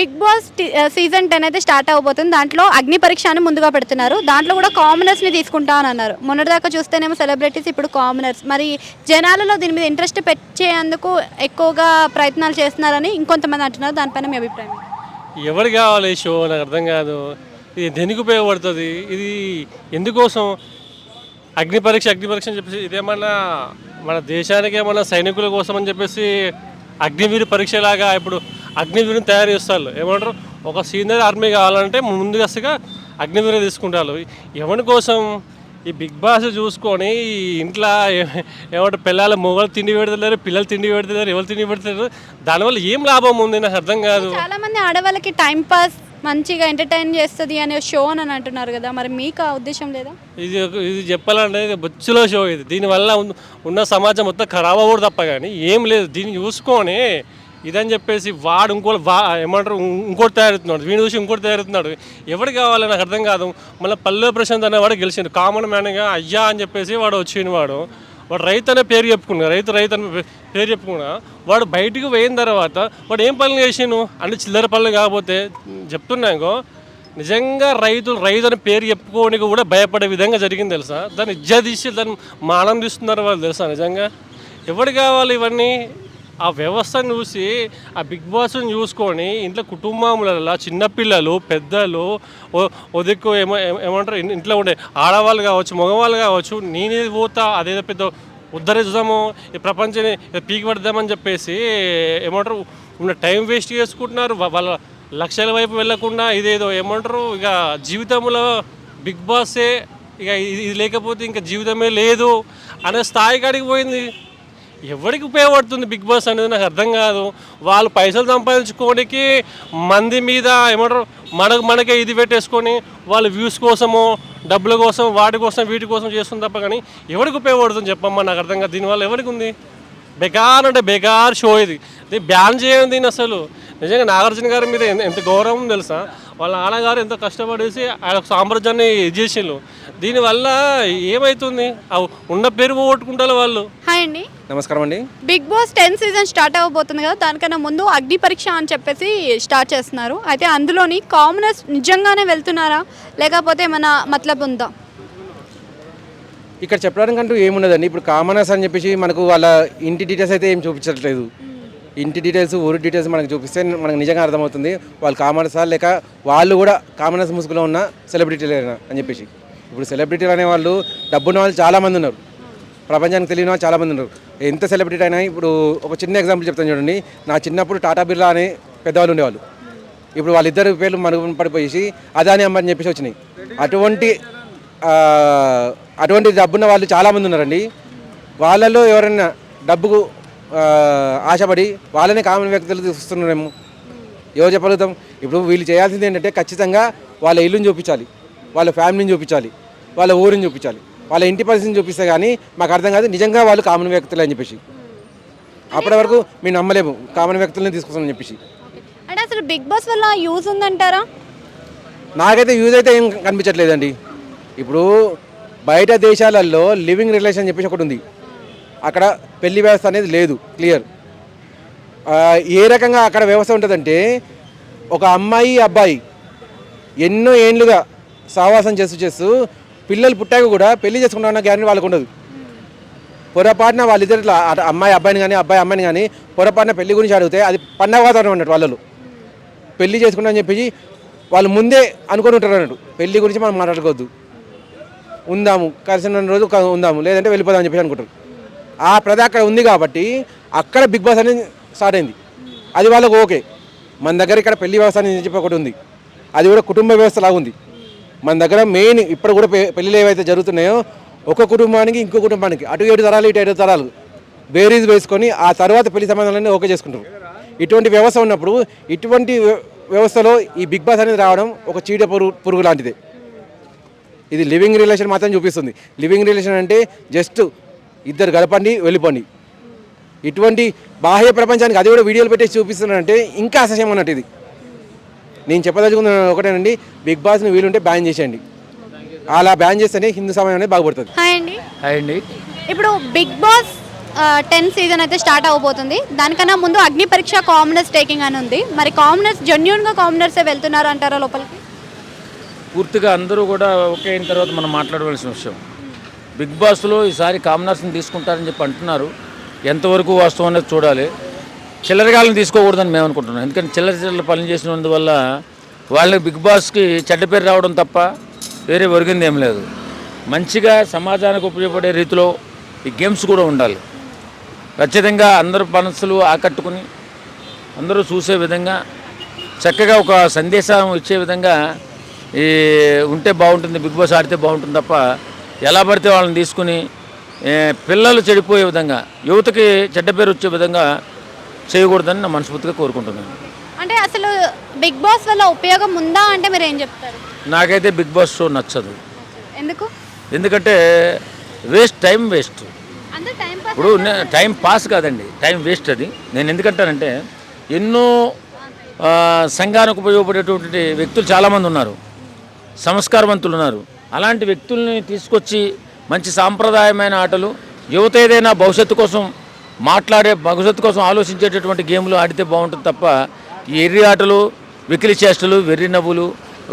Big boss season 10 అయితే start అవ్వబోతుంది. దాంట్లో అగ్ని పరీక్ష అని ముందుగా పెడుతున్నారు. దాంట్లో కూడా కామనర్స్ని తీసుకుంటా అని అన్నారు. మొన్నటిదాకా చూస్తేనేమో సెలబ్రిటీస్, ఇప్పుడు కామనర్స్. మరి జనాలలో దీని మీద ఇంట్రెస్ట్ పెట్టేందుకు ఎక్కువగా ప్రయత్నాలు చేస్తున్నారని ఇంకొంతమంది అంటున్నారు. దానిపైన మీ అభిప్రాయం? ఎవరు కావాలి ఈ షో నాకు అర్థం కాదు. ఇది దేనికి ఉపయోగపడుతుంది? ఇది ఎందుకోసం? అగ్ని పరీక్ష అని చెప్పేసి ఇదేమన్నా మన దేశానికి ఏమన్నా సైనికుల కోసం అని చెప్పేసి అగ్నివీరు పరీక్షలాగా ఇప్పుడు అగ్నివీరుని తయారు చేస్తారు. ఏమంటారు, ఒక సీనియర్ ఆర్మీ కావాలంటే ముందుగా అగ్నివీరు తీసుకుంటారు. ఎవరి కోసం? ఈ బిగ్ బాస్ చూసుకొని ఈ ఇంట్లో ఏమంటారు, పిల్లలు మొగలు తిండి పెడతలేరు, పిల్లలు తిండి పెడతలేరు, ఎవరు తిండి పెడతలేరు. దానివల్ల ఏం లాభం ఉంది నాకు అర్థం కాదు. చాలా మంది ఆడవాళ్ళకి టైం పాస్ మంచిగా ఎంటర్టైన్ చేస్తుంది అనే షో అని అంటున్నారు కదా, మరి మీకు ఆ ఉద్దేశం లేదా? ఇది చెప్పాలంటే ఇది బొచ్చులో షో. ఇది దీనివల్ల ఉన్న సమాజం మొత్తం ఖరాబ్ అవ్వదు తప్ప కానీ ఏం లేదు. దీన్ని చూసుకొని ఇదని చెప్పేసి వాడు ఏమంటారు ఇంకోటి తయారవుతున్నాడు, వీడిని చూసి ఇంకోటి తయారవుతున్నాడు. ఎవరు కావాలి నాకు అర్థం కాదు. మళ్ళీ పల్లె ప్రశాంత్ అనేవాడు గెలిచిండు కామన్ మ్యాన్గా. అయ్యా అని చెప్పేసి వాడు వచ్చిండు. వాడు రైతు అనే పేరు చెప్పుకున్నా, రైతు అని పేరు చెప్పుకున్నా. వాడు బయటకు పోయిన తర్వాత వాడు ఏం పనులు చేసిండు అంటే చిల్లర పనులు. కాకపోతే చెప్తున్నాకో నిజంగా రైతు అని పేరు చెప్పుకోనికి కూడా భయపడే విధంగా జరిగింది తెలుసా. దాన్ని ఇజ్జత్ తీసి దాన్ని మానం తీస్తున్నారు వాళ్ళు తెలుసా. నిజంగా ఎవరు కావాలి ఇవన్నీ? ఆ వ్యవస్థను చూసి ఆ బిగ్ బాస్ని చూసుకొని ఇంట్లో కుటుంబంలో చిన్నపిల్లలు, పెద్దలు, ఒదిక్కు ఏమంటారు ఇంట్లో ఉండే ఆడవాళ్ళు కావచ్చు, మగవాళ్ళు కావచ్చు, నేనే పోతా అదేదో పెద్ద ఉద్ధరిద్దాము ఈ ప్రపంచాన్ని పీకి పడదామని చెప్పేసి ఏమంటారు ఉన్న టైం వేస్ట్ చేసుకుంటున్నారు. వాళ్ళ లక్ష్యాల వైపు వెళ్ళకుండా ఇదేదో ఏమంటారు ఇక జీవితంలో బిగ్ బాసే ఇక ఇది లేకపోతే ఇంకా జీవితమే లేదు అనే స్థాయి కాడికి పోయింది. ఎవరికి ఉపయోగపడుతుంది బిగ్ బాస్ అనేది నాకు అర్థం కాదు. వాళ్ళు పైసలు సంపాదించుకోవడానికి మంది మీద ఏమంటారు మనకే ఇది పెట్టేసుకొని వాళ్ళు వ్యూస్ కోసమో డబ్బుల కోసం వాటి కోసం వీటి కోసం చేస్తుంది తప్ప కానీ ఎవరికి ఉపయోగపడుతుంది చెప్పమ్మా నాకు అర్థం కాదు. దీనివల్ల ఎవరికి ఉంది? బెగార్ అంటే బెగార్ షో ఇది. బ్యాన్ చేయండి దీన్ని అసలు. నిజంగా నాగార్జున గారి మీద ఎంత గౌరవం తెలుసా. వాళ్ళ నాన్నగారు ఎంతో కష్టపడేసి ఆయన సామ్రాజ్యాన్ని ఇది చేసిండు. దీనివల్ల ఏమవుతుంది? ఉన్న పేరు పోగొట్టుకుంటారు వాళ్ళు. హాయ్ అండి, నమస్కారం అండి. బిగ్ బాస్ 10 సీజన్ స్టార్ట్ అవ్వబోతుంది కదా, దానికన్నా ముందు అగ్ని పరీక్ష అని చెప్పేసి స్టార్ట్ చేస్తున్నారు. అయితే అందులోని కామనర్స్ నిజంగానే వెళ్తున్నారా లేకపోతే ఏమైనా మతలబ్ ఉందా? ఇక్కడ చెప్పడానికి అంటూ ఏమున్నదండి. ఇప్పుడు కామనర్స్ అని చెప్పేసి మనకు వాళ్ళ ఇంటి డీటెయిల్స్ అయితే ఏం చూపించట్లేదు. ఇంటి డీటెయిల్స్, ఊరి డీటెయిల్స్ మనకు చూపిస్తే మనకు నిజంగా అర్థమవుతుంది వాళ్ళు కామనర్సా లేక వాళ్ళు కూడా కామనర్స్ ముసుగులో ఉన్న సెలబ్రిటీలేనా అని చెప్పేసి. ఇప్పుడు సెలబ్రిటీలు అనేవాళ్ళు డబ్బున్న వాళ్ళు చాలామంది ఉన్నారు, ప్రపంచానికి తెలియని వాళ్ళు చాలామంది ఉన్నారు. ఎంత సెలబ్రిటీ అయినా ఇప్పుడు ఒక చిన్న ఎగ్జాంపుల్ చెప్తాను చూడండి. నా చిన్నప్పుడు టాటా బిర్లా అనే పెద్దవాళ్ళు ఉండేవాళ్ళు. ఇప్పుడు వాళ్ళిద్దరు పేర్లు మరుగున పడిపోయేసి అదాని అమ్మని చెప్పేసి వచ్చినాయి. అటువంటి డబ్బున్న వాళ్ళు చాలామంది ఉన్నారండి. వాళ్ళలో ఎవరైనా డబ్బుకు ఆశపడి వాళ్ళనే కామన్ వ్యక్తులు చూస్తున్నారేమో ఎవరు చెప్పగలుగుతాం. ఇప్పుడు వీళ్ళు చేయాల్సింది ఏంటంటే ఖచ్చితంగా వాళ్ళ ఇల్లుని చూపించాలి, వాళ్ళ ఫ్యామిలీని చూపించాలి, వాళ్ళ ఊరిని చూపించాలి, వాళ్ళ ఇంటి పరిస్థితిని చూపిస్తే కానీ మాకు అర్థం కాదు నిజంగా వాళ్ళు కామన్ వ్యక్తులు అని చెప్పేసి. అప్పటి వరకు మేము నమ్మలేము కామన్ వ్యక్తులని తీసుకొస్తామని చెప్పేసి. అంటే అసలు బిగ్ బాస్ వల్ల యూజ్ ఉందంటారా? నాకైతే యూజ్ అయితే ఏం కనిపించట్లేదండి. ఇప్పుడు బయట దేశాలలో లివింగ్ రిలేషన్ చెప్పేసి ఒకటి ఉంది. అక్కడ పెళ్లి వ్యవస్థ అనేది లేదు, క్లియర్. ఏ రకంగా అక్కడ వ్యవస్థ ఉంటుందంటే ఒక అమ్మాయి అబ్బాయి ఎన్నో ఏండ్లుగా సహవాసం చేస్తూ పిల్లలు పుట్టాక కూడా పెళ్లి చేసుకుంటామన్న గ్యారెంటీ వాళ్ళకు ఉండదు. పొరపాటున వాళ్ళిద్దరు అమ్మాయి అబ్బాయిని కానీ అబ్బాయి అమ్మాయిని కానీ పొరపాటున పెళ్లి గురించి అడిగితే అది పండగ వాతావరణం అన్నట్టు. వాళ్ళలో పెళ్లి చేసుకుంటామని చెప్పేసి వాళ్ళు ముందే అనుకొని ఉంటారు అన్నట్టు. పెళ్లి గురించి మనం మాట్లాడుకోవద్దు, ఉందాము కలిసిన రోజు ఉందాము లేదంటే వెళ్ళిపోదామని చెప్పేసి అనుకుంటారు. ఆ ప్రధ అక్కడ ఉంది కాబట్టి అక్కడ బిగ్ బాస్ అనేది స్టార్ట్ అయింది. అది వాళ్ళకు ఓకే. మన దగ్గర ఇక్కడ పెళ్లి వ్యవస్థ అని చెప్పి ఒకటి ఉంది, అది కూడా కుటుంబ వ్యవస్థ లాగా ఉంది. మన దగ్గర మెయిన్ ఇప్పుడు కూడా పెళ్ళిళ్ళు ఏవైతే జరుగుతున్నాయో ఒక కుటుంబానికి ఇంకో కుటుంబానికి అటు 7 తరాలు ఇటు 7 తరాలు బేరీజ్ వేసుకొని ఆ తర్వాత పెళ్లి సంబంధాలన్నీ ఓకే చేసుకుంటారు. ఇటువంటి వ్యవస్థ ఉన్నప్పుడు ఇటువంటి వ్యవస్థలో ఈ బిగ్ బాస్ అనేది రావడం ఒక చీడ పురుగు లాంటిదే. ఇది లివింగ్ రిలేషన్ మాత్రం చూపిస్తుంది. లివింగ్ రిలేషన్ అంటే జస్ట్ ఇద్దరు గడపండి వెళ్ళిపోండి. ఇటువంటి బాహ్య ప్రపంచానికి అది కూడా వీడియోలు పెట్టేసి చూపిస్తున్నారంటే ఇంకా అసహ్యం అన్నట్టు. ఇది నేను చెప్పదలుచుకున్న ఒకటేనండి, బిగ్ బాస్ని వీలుంటే బ్యాన్ చేసేయండి. అలా బ్యాన్ చేస్తేనే హిందూ సమాజం అనేది బాగుపడుతుంది. హాయ్ అండి. హాయ్ అండి. ఇప్పుడు బిగ్ బాస్ 10 సీజన్ అయితే స్టార్ట్ అవబోతుంది. దానికన్నా ముందు అగ్ని పరీక్ష కామనర్స్ టేకింగ్ అని ఉంది. మరి కామనర్స్ జెన్యూన్గా కామనర్సే వెళ్తున్నారు అంటారా లోపలికి? పూర్తిగా అందరూ కూడా ఓకే అయిన తర్వాత మనం మాట్లాడవలసిన విషయం. బిగ్ బాస్లో ఈసారి కామనర్స్ని తీసుకుంటారని చెప్పి అంటున్నారు. ఎంతవరకు వాస్తవం అనేది చూడాలి. చిల్లరగాళ్ళని తీసుకోకూడదని మేము అనుకుంటున్నాం. ఎందుకంటే చిల్లర పనులు చేసినందువల్ల వాళ్ళకి బిగ్ బాస్కి చెడ్డ పేరు రావడం తప్ప వేరే ఒరిగింది ఏం లేదు. మంచిగా సమాజానికి ఉపయోగపడే రీతిలో ఈ గేమ్స్ కూడా ఉండాలి. ఖచ్చితంగా అందరూ మనసులు ఆకట్టుకుని అందరూ చూసే విధంగా చక్కగా ఒక సందేశం ఇచ్చే విధంగా ఈ ఉంటే బాగుంటుంది. బిగ్ బాస్ ఆడితే బాగుంటుంది తప్ప ఎలా పడితే వాళ్ళని తీసుకుని పిల్లలు చెడిపోయే విధంగా యువతకి చెడ్డ పేరు వచ్చే విధంగా చేయకూడదని నా మనస్ఫూర్తిగా కోరుకుంటున్నాను. అంటే అసలు బిగ్ బాస్ వల్ల ఉపయోగం ఉందా అంటే మీరు ఏం చెప్తారు? నాకైతే బిగ్ బాస్ షో నచ్చదు. ఎందుకు? ఎందుకంటే టైం వేస్ట్. అందరూ టైం పాస్ ఇప్పుడు టైం పాస్ కాదండి, టైం వేస్ట్ అది. నేను ఎందుకంటానంటే ఎన్నో సంఘానికి ఉపయోగపడేటువంటి వ్యక్తులు చాలామంది ఉన్నారు, సంస్కారవంతులు ఉన్నారు. అలాంటి వ్యక్తుల్ని తీసుకొచ్చి మంచి సాంప్రదాయమైన ఆటలు, యువత ఏదైనా భవిష్యత్తు కోసం భవిష్యత్తు కోసం ఆలోచించేటటువంటి గేమ్లు ఆడితే బాగుంటుంది తప్ప ఈ ఎర్రి ఆటలు, వెకిలి చేష్టలు, వెర్రి నవ్వులు,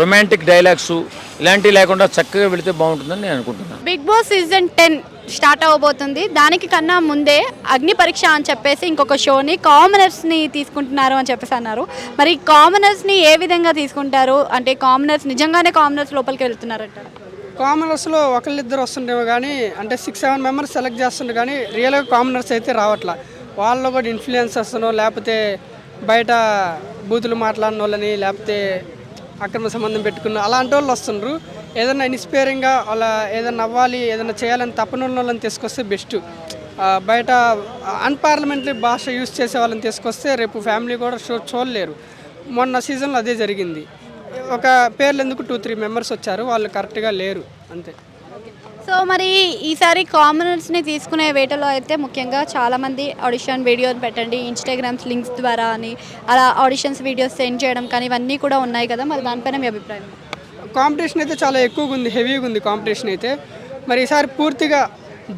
రొమాంటిక్ డైలాగ్స్ ఇలాంటివి లేకుండా చక్కగా వెళితే బాగుంటుందని నేను అనుకుంటున్నాను. బిగ్ బాస్ సీజన్ 10 స్టార్ట్ అవ్వబోతుంది. దానికి కన్నా ముందే అగ్ని పరీక్ష అని చెప్పేసి ఇంకొక షోని కామనర్స్ని తీసుకుంటున్నారు అని చెప్పేసి అన్నారు. మరి కామనర్స్ని ఏ విధంగా తీసుకుంటారు? అంటే కామనర్స్ నిజంగానే కామనర్స్ లోపలికి వెళ్తున్నారంట. కామనర్స్లో ఒకళ్ళిద్దరు వస్తుండేమో కానీ, అంటే 6-7 మెంబర్స్ సెలెక్ట్ చేస్తుండే కానీ రియల్గా కామనర్స్ అయితే రావట్లా. వాళ్ళు కూడా ఇన్ఫ్లుయెన్సర్స్నో లేకపోతే బయట బూతులు మాట్లాడిన వాళ్ళని లేకపోతే అక్రమ సంబంధం పెట్టుకున్న అలాంటి వాళ్ళు వస్తుండ్రు. ఏదైనా ఇన్స్పైరింగ్గా అలా ఏదైనా అవ్వాలి, ఏదైనా చేయాలని తప్పని వాళ్ళని తీసుకొస్తే బెస్ట్. బయట అన్పార్లమెంటరీ భాష యూజ్ చేసే వాళ్ళని తీసుకొస్తే రేపు ఫ్యామిలీ కూడా చూడలేరు. మొన్న సీజన్లో అదే జరిగింది. ఒక పేర్లు ఎందుకు 2-3 మెంబర్స్ వచ్చారు, వాళ్ళు కరెక్ట్గా లేరు అంతే. సో మరి ఈసారి కామనర్స్ని తీసుకునే వేటలో అయితే ముఖ్యంగా చాలామంది ఆడిషన్ వీడియోని పెట్టండి, ఇన్స్టాగ్రామ్స్ లింక్స్ ద్వారా అని అలా ఆడిషన్స్ వీడియోస్ సెండ్ చేయడం కానీ ఇవన్నీ కూడా ఉన్నాయి కదా. మరి దానిపైన మీ అభిప్రాయం? కాంపిటీషన్ అయితే చాలా ఎక్కువగా ఉంది, హెవీగా ఉంది కాంపిటీషన్ అయితే. మరి ఈసారి పూర్తిగా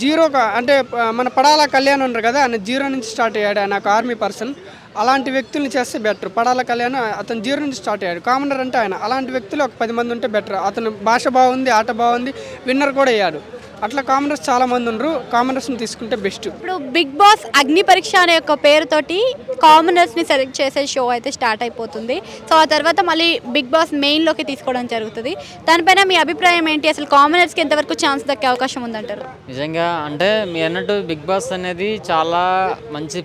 జీరోగా, అంటే మన పడాల కళ్యాణ్ ఉన్నారు కదా, ఆయన 0 నుంచి స్టార్ట్ అయ్యాడు. ఆయన ఒక ఆర్మీ పర్సన్. అలాంటి వ్యక్తుల్ని చేస్తే బెటర్. పడాల కళ్యాణ్ అతను 0 నుంచి స్టార్ట్ అయ్యాడు. కామనర్ అంటే ఆయన. అలాంటి వ్యక్తులు ఒక 10 మంది ఉంటే బెటర్. అతను భాష బాగుంది, ఆట బాగుంది, విన్నర్ కూడా అయ్యాడు. అట్లా కామనర్స్ చాలామంది ఉన్నారు. కామనర్స్ని తీసుకుంటే బెస్ట్. ఇప్పుడు బిగ్ బాస్ అగ్ని పరీక్ష అనే ఒక పేరుతోటి కామనర్స్ని సెలెక్ట్ చేసే షో అయితే స్టార్ట్ అయిపోతుంది. సో ఆ తర్వాత మళ్ళీ బిగ్ బాస్ మెయిన్లోకి తీసుకోవడం జరుగుతుంది. దానిపైన మీ అభిప్రాయం ఏంటి? అసలు కామనర్స్కి ఎంతవరకు ఛాన్స్ దక్కే అవకాశం ఉందంటారు? నిజంగా అంటే మీరు అన్నట్టు బిగ్ బాస్ అనేది చాలా మంచి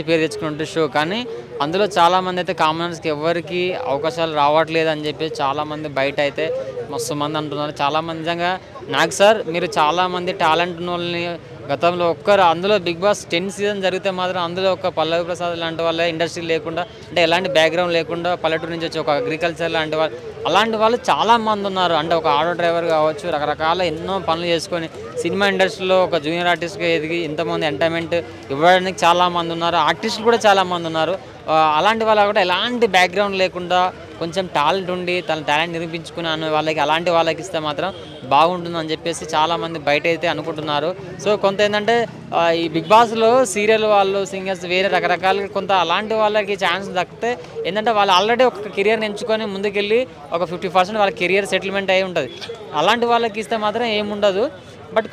పేరు తెచ్చుకున్న షో. కానీ అందులో చాలామంది అయితే కామనర్స్కి ఎవరికి అవకాశాలు రావట్లేదు అని చెప్పి చాలామంది బయట అయితే మస్తు మంది అంటున్నారు. చాలామంది నిజంగా నాకు సార్ మీరు చాలామంది టాలెంట్ ఉన్న వాళ్ళని గతంలో అందులో బిగ్ బాస్ 10 సీజన్ జరిగితే మాత్రం అందులో ఒక పల్లవి ప్రసాద్ లాంటి వాళ్ళ ఇండస్ట్రీ లేకుండా, అంటే ఎలాంటి బ్యాక్గ్రౌండ్ లేకుండా పల్లెటూరు నుంచి వచ్చి ఒక అగ్రికల్చర్ లాంటి వాళ్ళు, అలాంటి వాళ్ళు చాలామంది ఉన్నారు. అంటే ఒక ఆటో డ్రైవర్ కావచ్చు, రకరకాల ఎన్నో పనులు చేసుకొని సినిమా ఇండస్ట్రీలో ఒక జూనియర్ ఆర్టిస్ట్గా ఎదిగి ఇంతమంది ఎంటర్టైన్మెంట్ ఇవ్వడానికి చాలామంది ఉన్నారు. ఆర్టిస్టులు కూడా చాలామంది ఉన్నారు. అలాంటి వాళ్ళు కూడా ఎలాంటి బ్యాక్గ్రౌండ్ లేకుండా కొంచెం టాలెంట్ ఉండి తన టాలెంట్ నిరూపించుకుని అనే వాళ్ళకి, అలాంటి వాళ్ళకి ఇస్తే మాత్రం బాగుంటుందని చెప్పేసి చాలామంది బయట అయితే అనుకుంటున్నారు. సో కొంత ఏంటంటే ఈ బిగ్ బాస్లో సీరియల్ వాళ్ళు, సింగర్స్ వేరే రకరకాలుగా కొంత అలాంటి వాళ్ళకి ఛాన్స్ దక్కితే ఏంటంటే వాళ్ళు ఆల్రెడీ ఒక కెరియర్ని ఎంచుకొని ముందుకెళ్ళి ఒక 50% వాళ్ళ కెరియర్ సెటిల్మెంట్ అయి ఉంటుంది. అలాంటి వాళ్ళకి ఇస్తే మాత్రం ఏముండదు. బట్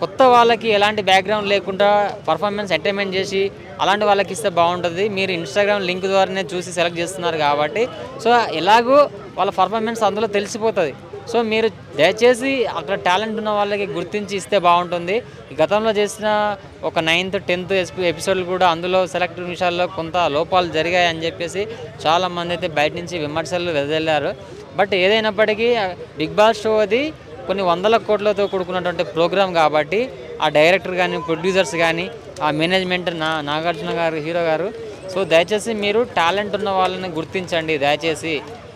కొత్త వాళ్ళకి ఎలాంటి బ్యాక్గ్రౌండ్ లేకుండా పర్ఫార్మెన్స్ ఎంటర్టైన్మెంట్ చేసి అలాంటి వాళ్ళకి ఇస్తే బాగుంటుంది. మీరు ఇన్స్టాగ్రామ్ లింక్ ద్వారానే చూసి సెలెక్ట్ చేస్తున్నారు కాబట్టి సో ఎలాగో వాళ్ళ పర్ఫార్మెన్స్ అందులో తెలిసిపోతుంది. సో మీరు దయచేసి అక్కడ టాలెంట్ ఉన్న వాళ్ళకి గుర్తించి ఇస్తే బాగుంటుంది. గతంలో చేసిన ఒక 9th 10th ఎపిసోడ్లు కూడా అందులో సెలెక్ట్ విషయాల్లో కొంత లోపాలు జరిగాయని చెప్పేసి చాలామంది అయితే బయట నుంచి విమర్శలు వెదజల్లారు. బట్ ఏదైనప్పటికీ బిగ్ బాస్ షో అది కొన్ని 100 కోట్లతో కూడుకున్నటువంటి ప్రోగ్రామ్ కాబట్టి ఆ డైరెక్టర్ కానీ, ప్రొడ్యూసర్స్ కానీ, ఆ మేనేజ్మెంట్ నాగార్జున గారు, హీరో గారు, సో దయచేసి మీరు టాలెంట్ ఉన్న వాళ్ళని గుర్తించండి దయచేసి.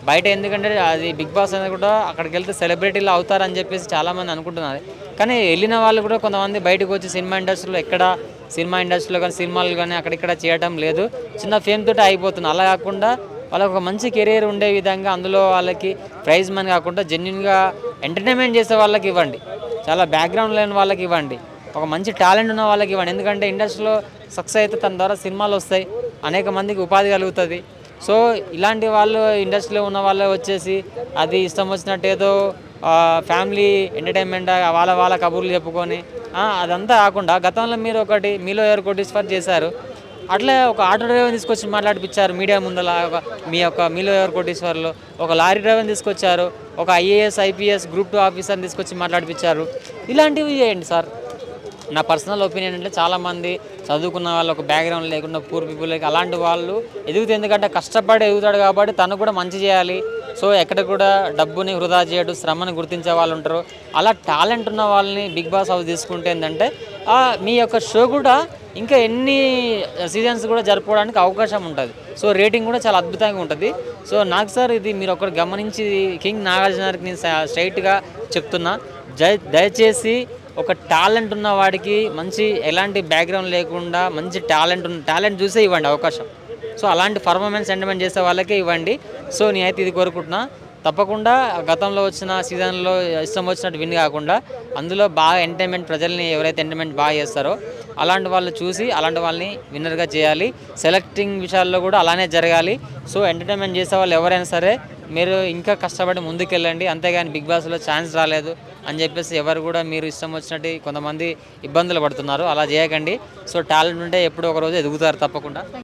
బయట ఎందుకంటే అది బిగ్ బాస్ అనేది కూడా అక్కడికి వెళ్తే సెలబ్రిటీలు అవుతారని చెప్పేసి చాలామంది అనుకుంటున్నారు. కానీ వెళ్ళిన వాళ్ళు కూడా కొంతమంది బయటకు వచ్చి సినిమా ఇండస్ట్రీలో కానీ సినిమాలు కానీ అక్కడిక్కడ చేయడం లేదు, చిన్న ఫేమ్ తోటి అయిపోతుంది. అలా కాకుండా వాళ్ళకి ఒక మంచి కెరీర్ ఉండే విధంగా అందులో వాళ్ళకి ప్రైజ్ మనీ కాకుండా జెన్యున్గా ఎంటర్టైన్మెంట్ చేసే వాళ్ళకి ఇవ్వండి, చాలా బ్యాక్గ్రౌండ్ లేని వాళ్ళకి ఇవ్వండి. ఒక మంచి టాలెంట్ ఉన్న వాళ్ళకి ఇవ్వండి. ఎందుకంటే ఇండస్ట్రీలో సక్సెస్ అయితే తన ద్వారా సినిమాలు వస్తాయి, అనేక మందికి ఉపాధి కలుగుతుంది. సో ఇలాంటి వాళ్ళు ఇండస్ట్రీలో ఉన్న వాళ్ళు వచ్చేసి అది ఇష్టం వచ్చినట్టు ఏదో ఫ్యామిలీ ఎంటర్టైన్మెంట్ వాళ్ళ కబుర్లు చెప్పుకొని అదంతా కాకుండా గతంలో మీరు ఒకటి మీలో ఎవరు కోటీశ్వర్ చేశారు, అట్లే ఒక ఆటో డ్రైవర్ని తీసుకొచ్చి మాట్లాడిపించారు మీడియా ముందల. మీ యొక్క మీలో ఎవరు కోటీశ్వర్లో ఒక లారీ డ్రైవర్ని తీసుకొచ్చారు, ఒక ఐఏఎస్ ఐపీఎస్ గ్రూప్ 2 ఆఫీసర్ని తీసుకొచ్చి మాట్లాడిపించారు. ఇలాంటివి చేయండి సార్. నా పర్సనల్ ఒపీనియన్ అంటే చాలామంది చదువుకున్న వాళ్ళు ఒక బ్యాక్గ్రౌండ్ లేకుండా పూర్ పీపుల్కి అలాంటి వాళ్ళు ఎదుగుతాయి. ఎందుకంటే కష్టపడి ఎదుగుతాడు కాబట్టి తను కూడా మంచి చేయాలి. సో ఎక్కడ కూడా డబ్బుని వృధా చేయడం, శ్రమని గుర్తించే వాళ్ళు ఉంటారు. అలా టాలెంట్ ఉన్న వాళ్ళని బిగ్ బాస్ హౌస్ తీసుకుంటే ఏంటంటే మీ యొక్క షో కూడా ఇంకా ఎన్ని సీజన్స్ కూడా జరుపుకోవడానికి అవకాశం ఉంటుంది. సో రేటింగ్ కూడా చాలా అద్భుతంగా ఉంటుంది. సో నాకు సార్ ఇది మీరు ఒకటి గమనించి కింగ్ నాగార్జునకి నేను స్ట్రైట్గా చెప్తున్నా, దయచేసి ఒక టాలెంట్ ఉన్న వాడికి మంచి ఎలాంటి బ్యాక్గ్రౌండ్ లేకుండా మంచి టాలెంట్ చూసే ఇవ్వండి అవకాశం. సో అలాంటి పర్ఫార్మెన్స్ ఎంటర్టైన్మెంట్ చేసే వాళ్ళకే ఇవ్వండి. సో నేనైతే ఇది కోరుకుంటున్నా. తప్పకుండా గతంలో వచ్చిన సీజన్లో ఇష్టం వచ్చినట్టు విన్ కాకుండా అందులో బాగా ఎంటర్టైన్మెంట్ ప్రజల్ని ఎవరైతే ఎంటర్టైన్మెంట్ బాగా చేస్తారో అలాంటి వాళ్ళు చూసి అలాంటి వాళ్ళని విన్నర్గా చేయాలి. సెలెక్టింగ్ విషయాల్లో కూడా అలానే జరగాలి. సో ఎంటర్టైన్మెంట్ చేసే వాళ్ళు ఎవరైనా సరే మీరు ఇంకా కష్టపడి ముందుకెళ్ళండి. అంతేగాని బిగ్ బాస్లో ఛాన్స్ రాలేదు అని చెప్పేసి ఎవరు కూడా మీరు ఇష్టం వచ్చినట్టు కొంతమంది ఇబ్బందులు పడుతున్నారు, అలా చేయకండి. సో టాలెంట్ ఉంటే ఎప్పుడో ఒక రోజు ఎదుగుతారు తప్పకుండా.